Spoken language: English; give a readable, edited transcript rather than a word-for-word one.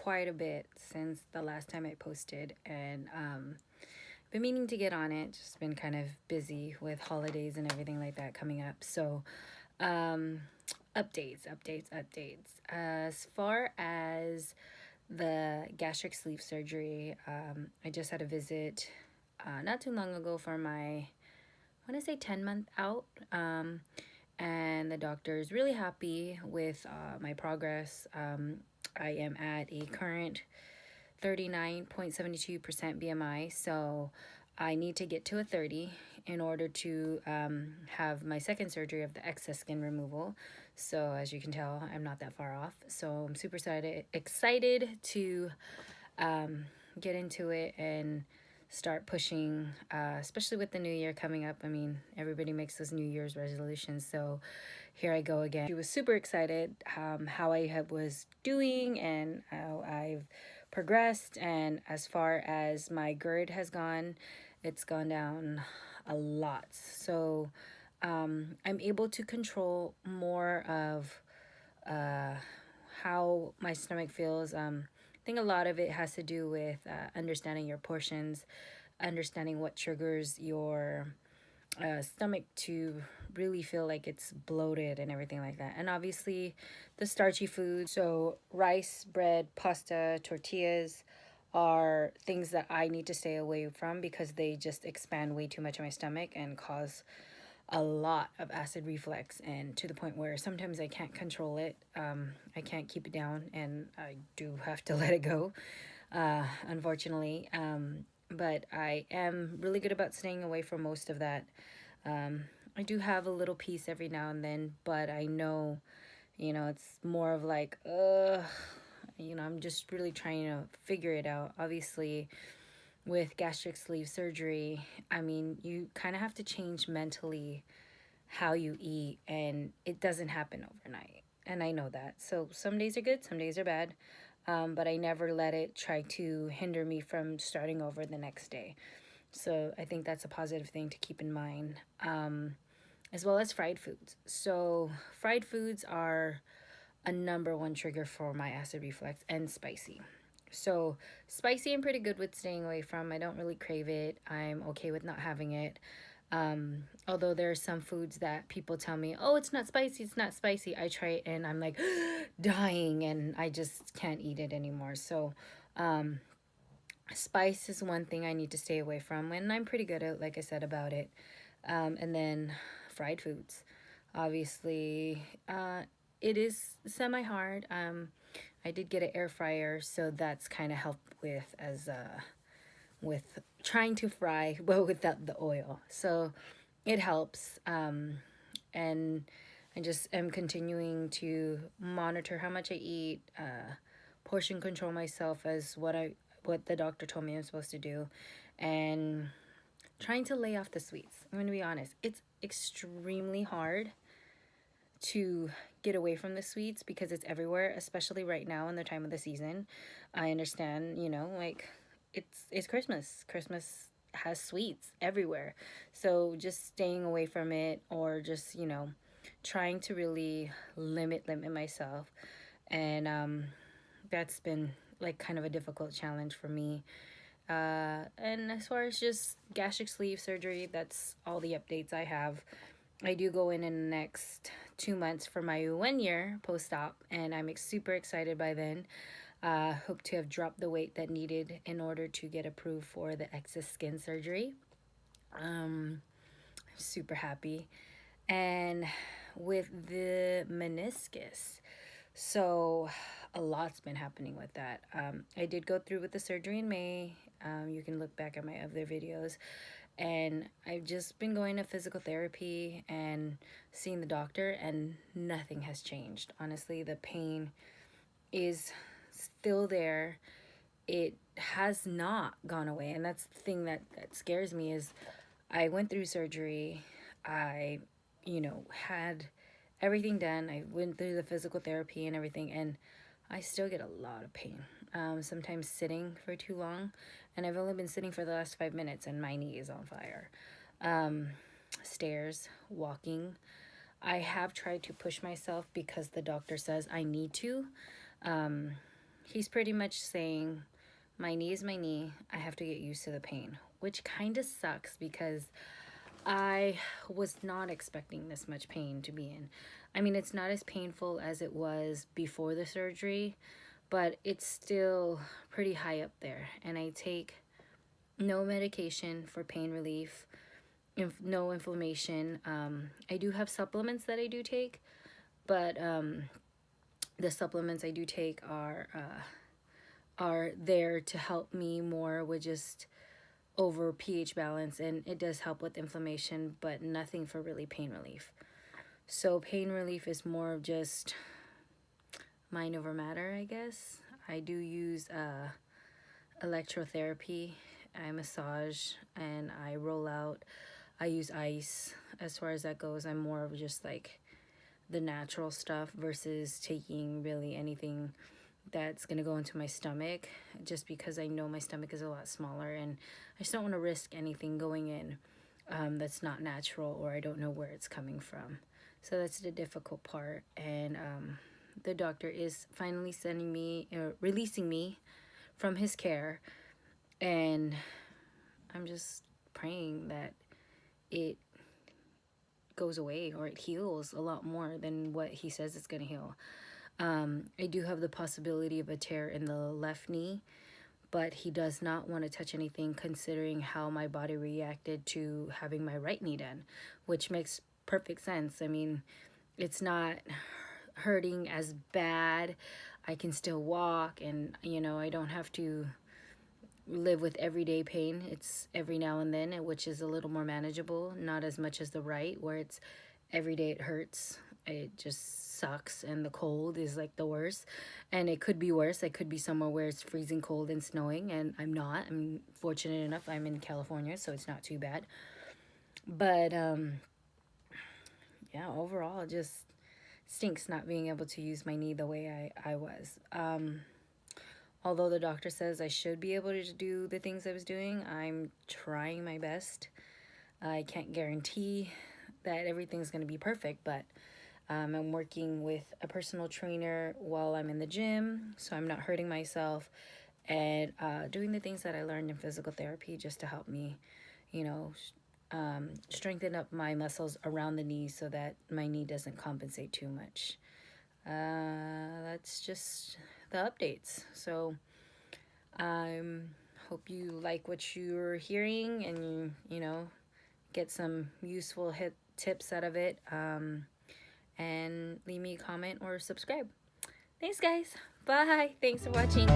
quite a bit since the last time I posted, and been meaning to get on it. Just been kind of busy with holidays and everything like that coming up. So, um, updates. As far as the gastric sleeve surgery, I just had a visit not too long ago for my, I want to say 10-month out. And the doctor is really happy with my progress. I am at a current 39.72% BMI, so I need to get to a 30 in order to have my second surgery of the excess skin removal. So as you can tell, I'm not that far off. So I'm super excited to get into it and start pushing, especially with the new year coming up. I mean, everybody makes those New Year's resolutions, so here I go again. She was super excited how was doing and how I've progressed, and as far as my GERD has gone, it's gone down a lot. So I'm able to control more of how my stomach feels. I think a lot of it has to do with understanding your portions, understanding what triggers your stomach to really feel like it's bloated and everything like that. And obviously the starchy foods, so rice, bread, pasta, tortillas, are things that I need to stay away from because they just expand way too much in my stomach and cause a lot of acid reflux, and to the point where sometimes I can't control it. I can't keep it down, and I do have to let it go, unfortunately. But I am really good about staying away from most of that. I do have a little piece every now and then, but I know, it's more of like, I'm just really trying to figure it out. Obviously, with gastric sleeve surgery, I mean, you kind of have to change mentally how you eat, and it doesn't happen overnight. And I know that. So some days are good, some days are bad. But I never let it try to hinder me from starting over the next day. So I think that's a positive thing to keep in mind, as well as fried foods. So fried foods are a number one trigger for my acid reflux, and spicy. So spicy I'm pretty good with staying away from. I don't really crave it. I'm okay with not having it. Although there are some foods that people tell me, oh, it's not spicy, it's not spicy. I try it and I'm like dying, and I just can't eat it anymore. So spice is one thing I need to stay away from, and I'm pretty good at, like I said, about it. And then fried foods. Obviously, it is semi-hard. I did get an air fryer, so that's kind of helped with trying to fry, but without the oil. So it helps. And I just am continuing to monitor how much I eat, portion control myself as what the doctor told me I'm supposed to do, and trying to lay off the sweets. I'm going to be honest, it's extremely hard to get away from the sweets because it's everywhere, especially right now in the time of the season. I understand, like it's Christmas. Christmas has sweets everywhere. So just staying away from it, or just, trying to really limit myself. And that's been like kind of a difficult challenge for me. And as far as just gastric sleeve surgery, that's all the updates I have. I do go in the next 2 months for my 1 year post-op, and I'm super excited by then. Hope to have dropped the weight that needed in order to get approved for the excess skin surgery. I'm super happy. And with the meniscus, so a lot's been happening with that. I did go through with the surgery in May. You can look back at my other videos. And I've just been going to physical therapy and seeing the doctor, and nothing has changed. Honestly, the pain is still there. It has not gone away. And that's the thing that scares me is I went through surgery. I, had everything done. I went through the physical therapy and everything, and I still get a lot of pain. Sometimes sitting for too long, and I've only been sitting for the last 5 minutes and my knee is on fire. Stairs, walking. I have tried to push myself because the doctor says I need to. he's pretty much saying, my knee is my knee. I have to get used to the pain, which kind of sucks because I was not expecting this much pain to be in. I mean, it's not as painful as it was before the surgery, but it's still pretty high up there. And I take no medication for pain relief, no inflammation. I do have supplements that I do take, but the supplements I do take are there to help me more with just over pH balance, and it does help with inflammation, but nothing for really pain relief. So pain relief is more of just mind over matter, I guess. I do use electrotherapy. I massage and I roll out. I use ice. As far as that goes, I'm more of just like the natural stuff versus taking really anything that's going to go into my stomach, just because I know my stomach is a lot smaller and I just don't want to risk anything going in that's not natural, or I don't know where it's coming from. So that's the difficult part. And the doctor is finally sending me, releasing me from his care. And I'm just praying that it goes away or it heals a lot more than what he says it's going to heal. I do have the possibility of a tear in the left knee, but he does not want to touch anything considering how my body reacted to having my right knee done, which makes perfect sense. I mean, it's not hurting as bad. I can still walk, and I don't have to live with everyday pain. It's every now and then, which is a little more manageable, not as much as the right, where it's every day it hurts. It just sucks, and the cold is like the worst. And it could be worse. I could be somewhere where it's freezing cold and snowing, and I'm not. I'm fortunate enough I'm in California, so it's not too bad. But yeah, overall it just stinks not being able to use my knee the way I was. Although the doctor says I should be able to do the things I was doing, I'm trying my best. I can't guarantee that everything's going to be perfect, but I'm working with a personal trainer while I'm in the gym, so I'm not hurting myself, and doing the things that I learned in physical therapy just to help me, strengthen up my muscles around the knee so that my knee doesn't compensate too much. That's just the updates. So I hope you like what you're hearing and get some useful tips out of it. And leave me a comment or subscribe. Thanks, guys. Bye. Thanks for watching.